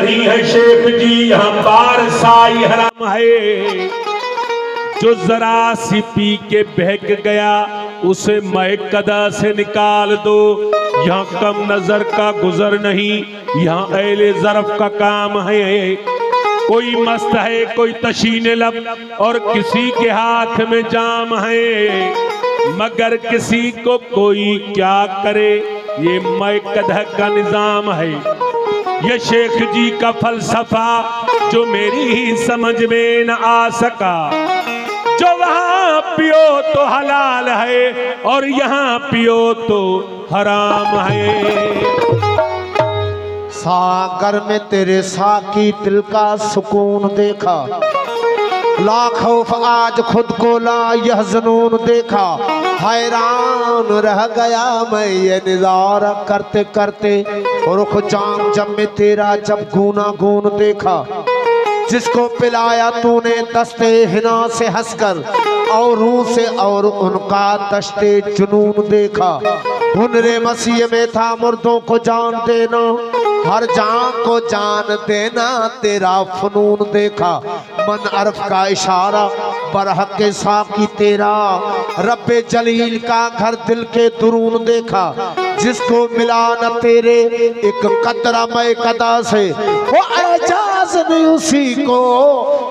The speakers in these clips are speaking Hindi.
नहीं है शेख जी, यहाँ बार साई हराम है। जो जरा सी पी के बहक गया उसे महकदा से निकाल दो। यहाँ कम नजर का गुजर नहीं, यहाँ अहले ज़र्फ का काम है। कोई मस्त है, कोई तशीने लब और किसी के हाथ में जाम है, मगर किसी को कोई क्या करे, ये महकदा का निजाम है। ये शेख जी का फलसफा जो मेरी ही समझ में न आ सका। जो वहाँ पियो तो हलाल है और यहाँ पियो तो हराम है। सागर में तेरे साकी दिल का सुकून देखा, लाखौफ आज खुद को ला यह जुनून देखा। हैरान रह गया मैं ये नजारा करते करते, रुख जाम जब में तेरा जब गूना गून देखा। जिसको पिलाया तूने दस्ते हिना से हंसकर, औरों से और उनका दस्ते जुनून देखा। हुनरे मसीह में था मुर्दों को जान देना, हर जान को जान देना तेरा फनून देखा। मन अरफ का इशारा बरहक के साकी तेरा, रब्बे जलील का घर दिल के दुरून देखा। जिसको मिला न तेरे एक कतरा मैं कदा से, वो एजाज ने उसी को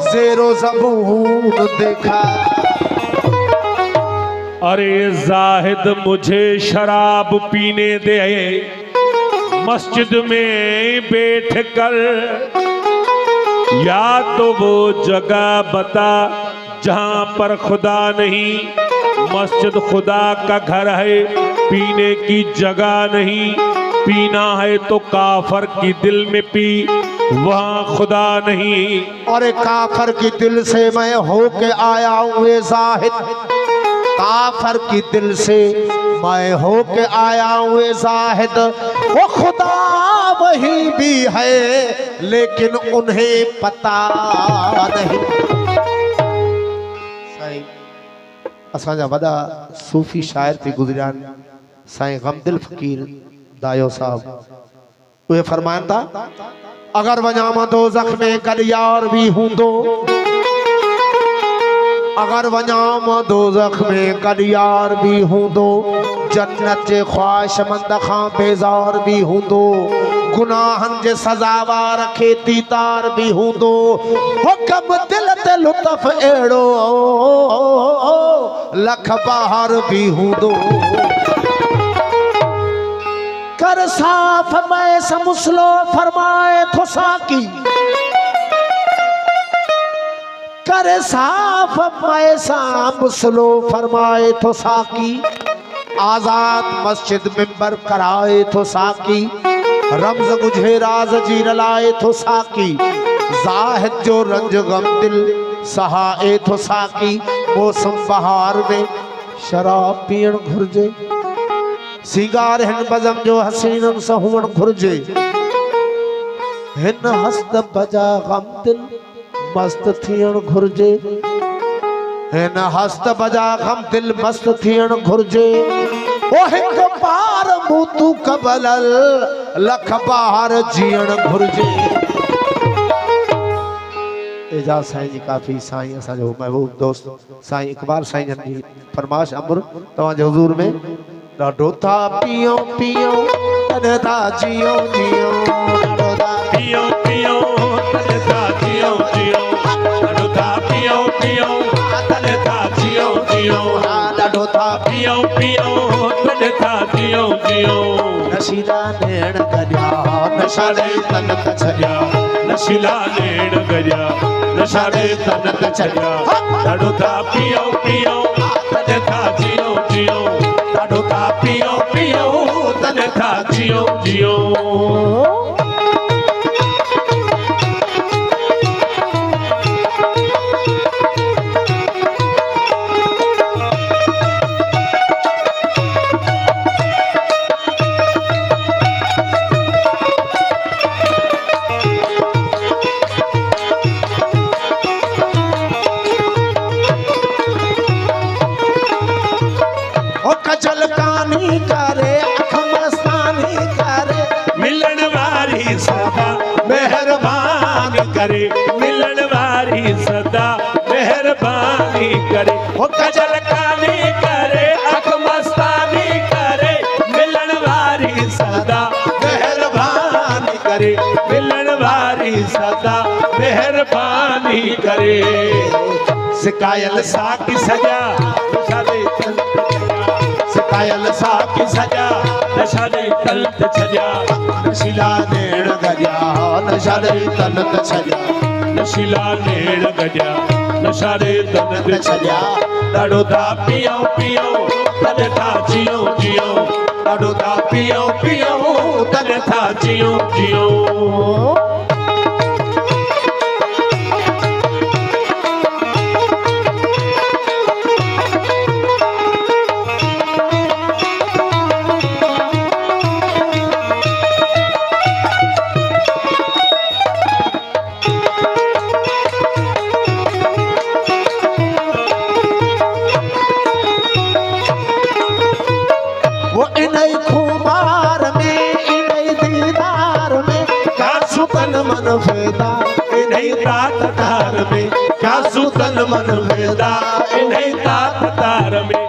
ज़ेरो ज़बून देखा। अरे जाहिद मुझे शराब पीने दे, मस्जिद में बैठ कर, या तो वो जगह बता जहां पर खुदा नहीं। मस्जिद खुदा का घर है, पीने की जगह नहीं। पीना है तो काफर की दिल में पी, वहां खुदा नहीं। और काफर की दिल से मैं होके आया हूँ जाहिद, काफर की दिल से मैं होके आया हूँ जाहिद। वो खुदा वही भी है लेकिन उन्हें पता नहीं। साईं असांजा वॾा सूफ़ी शायर थी गुज़रिया साईं गमदिल फ़कीर दायो साहब, उहे फरमाइनि था, अगर वञा मां दोज़ख में कॾ यार भी हूंदो, अगर वञा मां दोज़ख में कॾ यार भी हूंदो, जन्नत जे ख्वाहिशमंद खां बेज़ार भी हूंदो, गुनाहन जे सज़ावार खे तीतार भी हूंदो, हुक्म दिल ते लुत्फ़ अहिड़ो लख बहार भी हूंदो। कर साफ मैं समझलो फरमाए थो साकी, कर साफ मैं समझलो फरमाए थो साकी। आजाद मस्जिद मिंबर कराए थो साकी, रमज मुझे राज जी रलाए थो साकी। जाहिद जो रंज गम दिल सहाए थो साकी। मौसम बहार में शराब पीण घुर्जे, सिगार हिन बज़म जो हसीनन सां हुअण घुर्जे। हिन हस्त बजा गम दिल मस्त थियण घुर्जे, हिन हस्त बजा गम दिल मस्त थियण घुर्जे। ओ हिक बार मूतू कबलल लख बार जीअण घुर्जे। एजाज साईं जी काफ़ी साईं असांजो महबूब दोस्त साईं इकबाल साईं जी फरमाश अमर तव्हांजे हुज़ूर में। ॾाढो था पियो पियो तॾहिं था जियो जियो, ॾाढो था पियो पियो तॾहिं था जियो जियो, ॾाढो था पियो पियो तॾहिं था जियो जियो, ॾाढो था पियो पियो तॾहिं था जियो जियो। नशीला नेण गॾिया नशा ॾे तन त छॾिया, नशीला नेण गॾिया नशा ॾे तन त छॾिया, ॾाढो था पियो पियो तॾहिं था जियो जियो, ॾाढो था पियो पियो तॾहिं था जियो जियो। करे अख मस्तानी करे, मिलन वारी मेहरबानी करे मिलन वारी सदा मेहरबानी करे वो गजल कानी करे अख मस्तानी करे मिलन वारी सदा मेहरबानी करे मिलन वारी सदा मेहरबानी करे सिकायल साकी सजा नशादे सिकायल साकी सजा नशादे तलत छजा नशीला नेण गजा नशादे तलत छजा नशीला नेण गजा नशादे तलत छजा ॾाढो था पियो पियो तॾहिं था जियो जियो ॾाढो था पियो पियो तॾहिं था जियो जियो मन वेदा इन्हीं तात तार में क्या सुतन मन वेदा इन्हीं तात तार में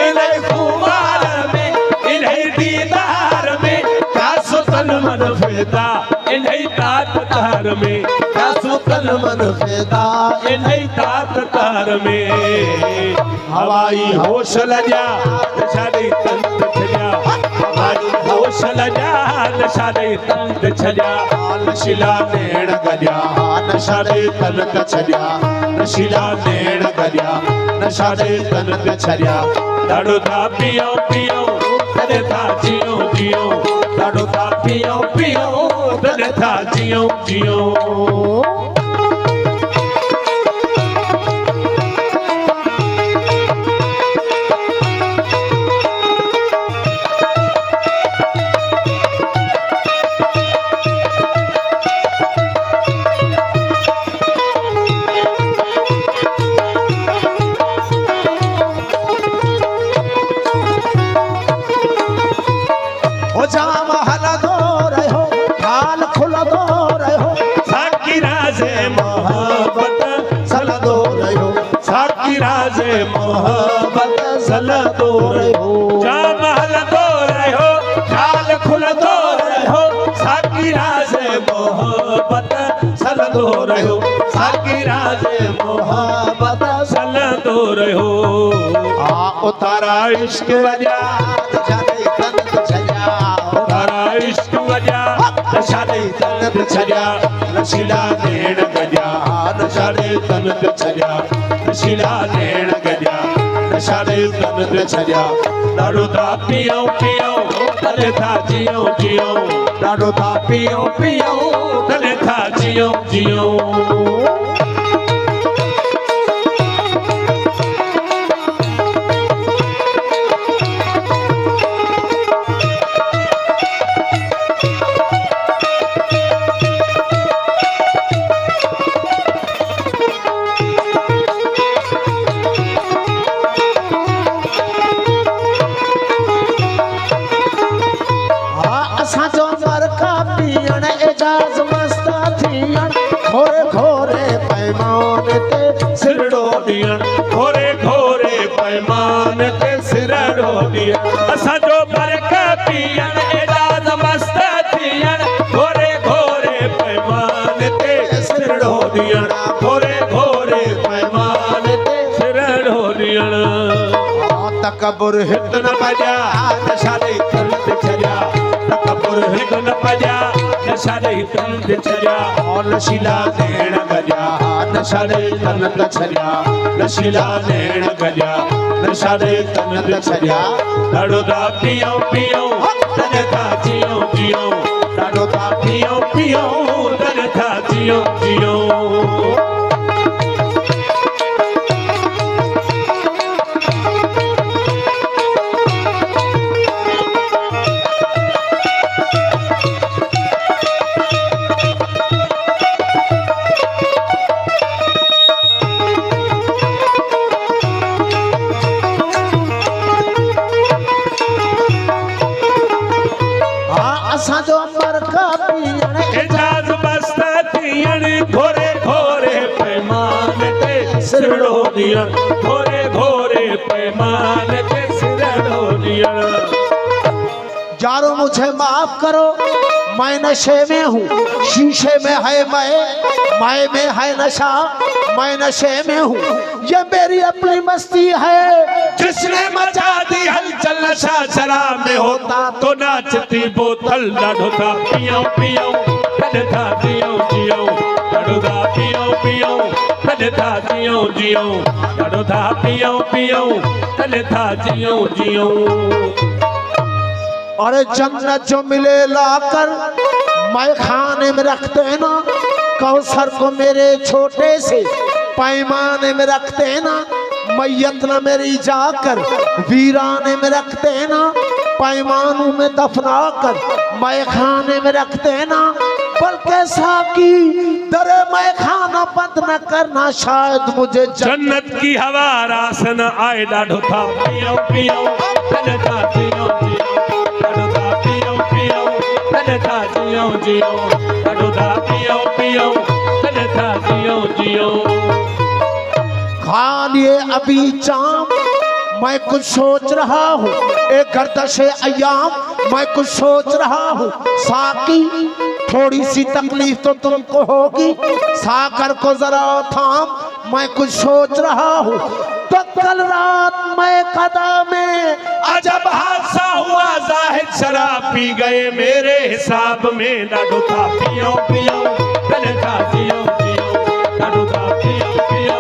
इन्हीं कुमार में इन्हीं दीदार में क्या सुतन मन वेदा इन्हीं तात तार में क्या सुतन मन वेदा इन्हीं तात तार में हवाई होश लजा नशादे तंत छजा हवाई होश लजा नशादे तंत छजा नशीला नेण गजा नशादे तनत छजा नशीला नेण गजा नशादे तनत छजा ॾाढो था पियो पियो तॾहिं था जियो जियो ॾाढो था पियो पियो तॾहिं था जियो जियो मोहब्बत सलदो रहो जाम हलदो रहो ख्याल खुलदो रहो साकी राज मोहब्बत सलदो रहो साकी राज मोहब्बत सलदो रहो उतारा इश्क वजा नशादे तनत छजा उतारा इश्क वजा नशादे तनत छजा नशीला नेण गजा नशादे तनत छजा नशीला नेण गजा नशादे तनत छजा ॾाढो था पियो पियो तॾहिं था जियो जियो ॾाढो था पियो पियो तॾहिं था जियो जियो घोरे घोरे पैमान ते सिरड़ो ॾियण घोरे घोरे पैमान ते सिरड़ो ॾियण असांजो बरक पियण एजाज़ मस्त थियण घोरे घोरे पैमान ते सिरड़ो ॾियण घोरे घोरे पैमान ते सिरड़ो ॾियण तकबुर हित न पजा नशादे तनत छजा तकबुर हित न पजा नशादे तनत छजा नशीला नेण गजा नशादे तनत छजा नशीला नेण गजा नशादे तनत छजा ॾाढो था पियो पियो तॾहिं था जियो जियो ॾाढो था पियो पियो तॾहिं था जियो जियो एजाज़ मस्त दियण घोरे घोरे पैमान ते सिरड़ो दियण घोरे घोरे पैमान ते सिरड़ो दियण। यारो मुझे माफ करो, मैं नशे में हूँ, शीशे में है मैं में है नशा, मैं नशे में हूँ, ये मेरी अपनी मस्ती है। जिसने मचा दी हलचल नशा शराब में होता तो नाचती बोतल ॾाढो था पियो पियो कॾ था जियो जियो ॾाढो था पियो पियो कॾ था जियो जियो ॾाढो था पियो पियो कॾ था जियो जियो। अरे जन्नत जो मिले लाकर मैं खाने में रखते ना, कौसर को मेरे छोटे से पैमाने में रखते ना, मैयत न मेरी जाकर वीराने में रखते ना, पैमानों में दफना कर मैं खाने में रखते ना, बल्कि साकी दरे मैं खाना बंद न करना, शायद मुझे जन्नत की हवा रास न आए ॾाढो था पियो पियो कॾ था जियो जियो ॾाढो था पियो पियो कॾ था जियो जियो ॾाढो था पियो पियो कॾ था जियो जियो। खा लिए अभी चाम, मैं कुछ सोच रहा हूँ, एक गर्दश अय्याम मैं कुछ सोच रहा हूँ, साकी थोड़ी सी तकलीफ तो तुमको होगी, साकर को जरा थाम, मैं कुछ सोच रहा हूँ। तो कल रात मैं कदा में अजब हादसा हुआ, जाहिद शराब पी गए मेरे हिसाब में ॾाढो था पियो पियो कॾ था जियो जियो ॾाढो था पियो पियो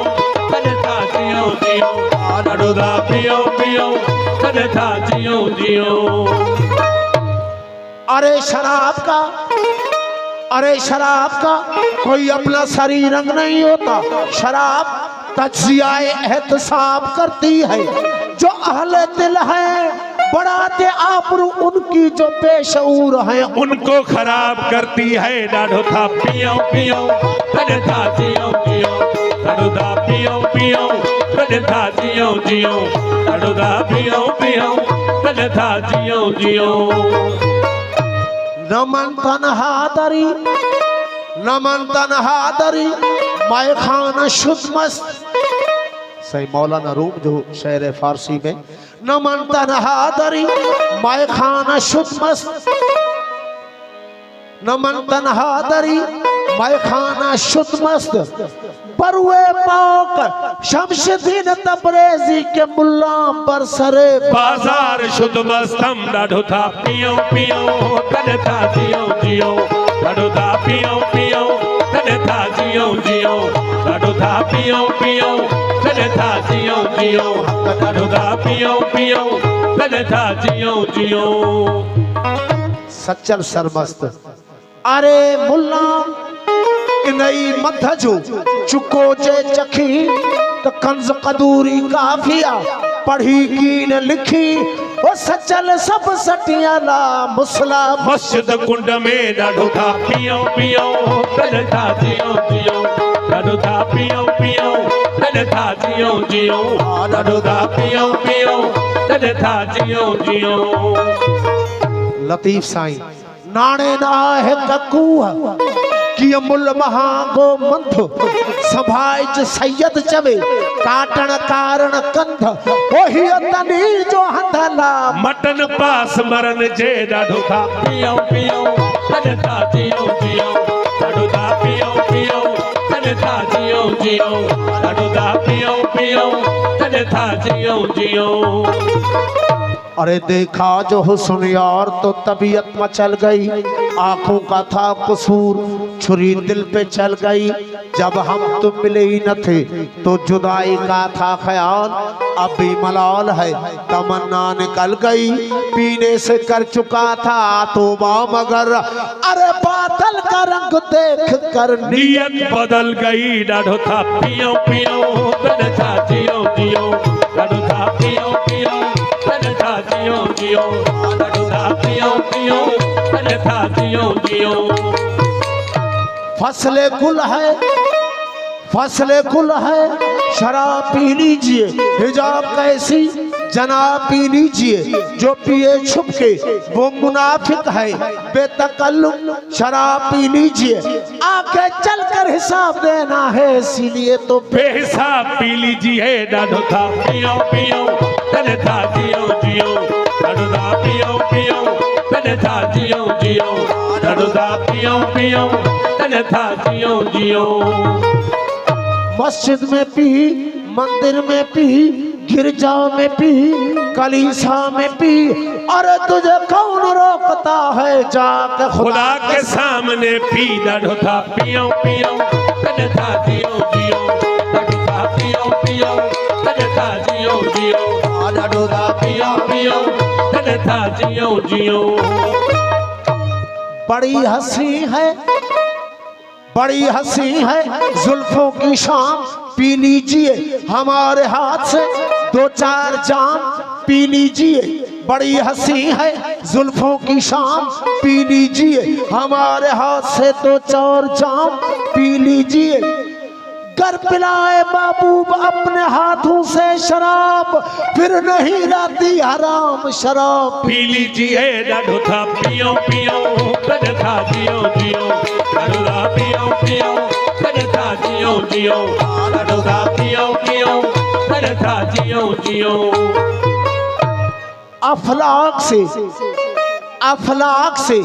कॾ था जियो जियो ॾाढो था पियो पियो कॾ था जियो जियो। अरे शराब का कोई अपना शरीर रंग नहीं होता, शराब तज्जियाए एहतसाब करती है, जो अहले दिल है बढ़ाते आबरू उनकी जो बेशऊर है उनको खराब करती है ॾाढो था पियो पियो कॾ था जियो जियो ॾाढो था पियो पियो कॾ था जियो जियो ॾाढो था पियो पियो कॾ था जियो जियो। नमन तन्हा दरी मैं खाना शुद्ध मस्त, सही मौलाना रूम जो शेर फारसी में, नमन तन्हा दरी मैं खाना शुद्ध मस्त, नमन तन्हा दरी मैं खाना शुद्ध मस्त, बरुए पाक शमशदीन तबरेजी के मुल्ला पर सरे बाजार शुद्ध मस्तम ॾाढो था पियो पियो कॾ था जियो जियो ॾाढो था पियो पियो कॾ था जियो जियो ॾाढो था पियो पियो कॾ था जियो जियो ॾाढो था पियो पियो कॾ था जियो जियो। सच्चल सरमस्त। अरे मुल्ला नई मथ जो चुको जे चखी तो कंज कदूरी काफिया पढ़ी की न लिखी, वो सचल सब सटियाला मुसला मस्जिद कुंड में ॾाढो था पियो पियो कॾ था जियो जियो ॾाढो था पियो पियो कॾ था जियो जियो ॾाढो था पियो पियो कॾ था जियो जियो। लतीफ साईं नाणे ना है ककूह कि मुल महागो मंथ सभाइज सैयद चवे काटण कारण कंध ओही तनी जो हंधला मटन पास मरन जे ॾाढो था पियो पियो कॾ था जियो जियो ॾाढो था पियो पियो कॾ था जियो जियो ॾाढो था पियो पियो कॾ था जियो जियो। अरे देखा जो हुस्न यार तो तबीयत मचल गई, आंखों का था कसूर छुरी दिल पे चल गई, जब हम तुम मिले ही न थे तो जुदाई का था ख्याल, अब भी मलाल है तमन्ना निकल गई, पीने से कर चुका था तौबा मगर अरे बादल का रंग देख कर नियत बदल गई, ॾाढो था पियो पियो कॾ था जियो जियो ॾाढो था पियो पियो कॾ था जियो जियो ॾाढो था पियो पियो कॾ था जियो जियो। फसले गुल है शराब पी लीजिए, हिजाब कैसी जनाब पी लीजिए, जो पिए छुप के वो मुनाफिक है बेतकल्लुम। शराब पी लीजिए, आगे चलकर हिसाब देना है, इसीलिए तो बेहिसाब पी लीजिए ॾाढो था पियो पियो तने था जियो जियो ॾाढो था पियो पियो तने था जियो जियो ॾाढो था पियो पियो तने था जियो जियो। मस्जिद में पी, मंदिर में पी, गिरजा में पी, कलीसा में पी, अरे तुझे कौन रोकता है, जाके खुदा के सामने पी ॾाढो था पियो पियो तने था जियो जियो ॾाढो था पियो पियो तने था जियो जियो ॾाढो था पियो पियो तने था जियो जियो। बड़ी हंसी है, बड़ी हंसी है जुल्फों की शाम, पी लीजिए हमारे हाथ से दो चार जाम, पी लीजिए। बड़ी हंसी है जुल्फों की शाम, पी लीजिए हमारे हाथ से दो चार जाम, पी लीजिए। कर पिलाए बाबू अपने हाथों से शराब, फिर नहीं रहती हराम शराब। पी लीजिए ॾाढो था पियो पियो तने था जियो जियो ॾाढो था पियो पियो तने था जियो जियो ॾाढो था पियो पियो तने था जियो जियो। अफलाक से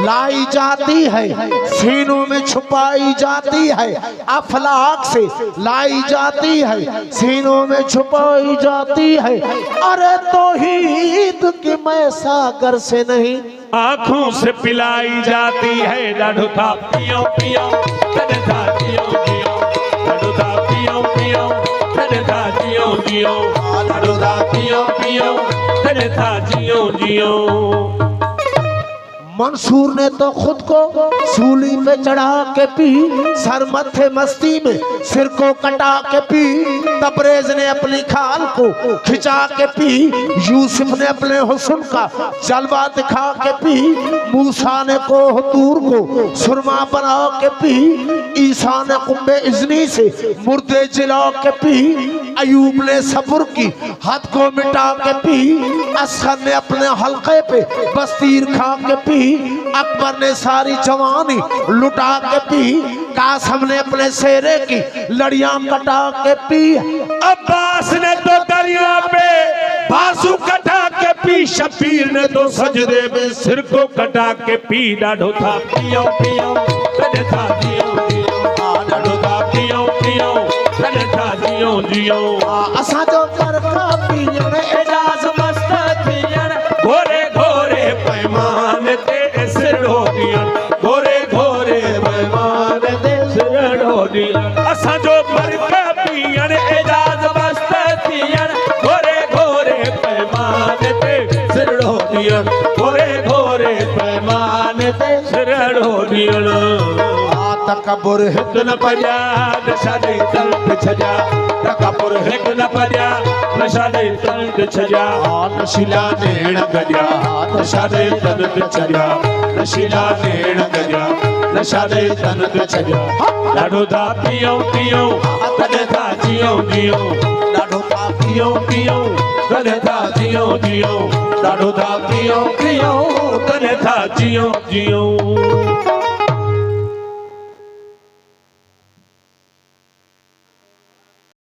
लाई जाती है, सीनों में छुपाई जाती है। अफलाक से लाई जाती है, सीनों में छुपाई जाती है। अरे तो ईद की मैं सागर से नहीं, आँखों से पिलाई जाती है ॾाढो था पियो पियो तने था जियो जियो ॾाढो था पियो पियो तने था जियो जियो ॾाढो था पियो पियो तने था जियो जियो। मंसूर ने तो खुद को सूली पे चढ़ा के पी, सर मत्थे मस्ती में सिर को कटा के पी। तबरेज ने अपनी खाल को खिंचा के पी, यूसुफ ने अपने हुस्न का जलवा दिखा के पी, मूसा ने कोहतूर को सुरमा बना के पी, ईसा ने कुंबे इज़नी से मुर्दे जिला के पी, अयूब ने सब्र की हद को मिटा के पी, असगर ने अपने हल्के पे बस्तीर खा के पी, अकबर ने सारी जवानी लुटा के पी, कासम ने अपने सेरे की लड़ियां कटा के पी, अब्बास ने तो दरिया पे बाजू कटा के पी, शबीर ने तो सजदे में सिर को कटा के पी। ॾाढो था पियो पियो तने था जियो जियो ॾाढो था पियो पियो तने था जियो जियो। असां जो तरखा पीअण एजाज मस्त थियण, घोरे घोरे पैमान ते सिरड़ो ॾियण घोरे घोरे पैमान ते सिरड़ो ॾियण। असां जो बरका पीअण एजाज मस्त थियण, घोरे घोरे पैमान ते सिरड़ो ॾियण घोरे घोरे पैमान ते सिरड़ो ॾियण। तकबुर हिकु न पॼा नशा ॾेई तंग छॼा तकबुर हिकु न पॼा नशा ॾेई तंग छॼा नशीला नेण गॼा नशा ॾेई तंग छॼा नशीला नेण गॼा नशा ॾेई तंग छॼा। ॾाढो था पियो पियो तॾहिं था जियो जियो ॾाढो था पियो पियो तॾहिं था जियो जियो ॾाढो था पियो पियो तॾहिं था जियो जियो।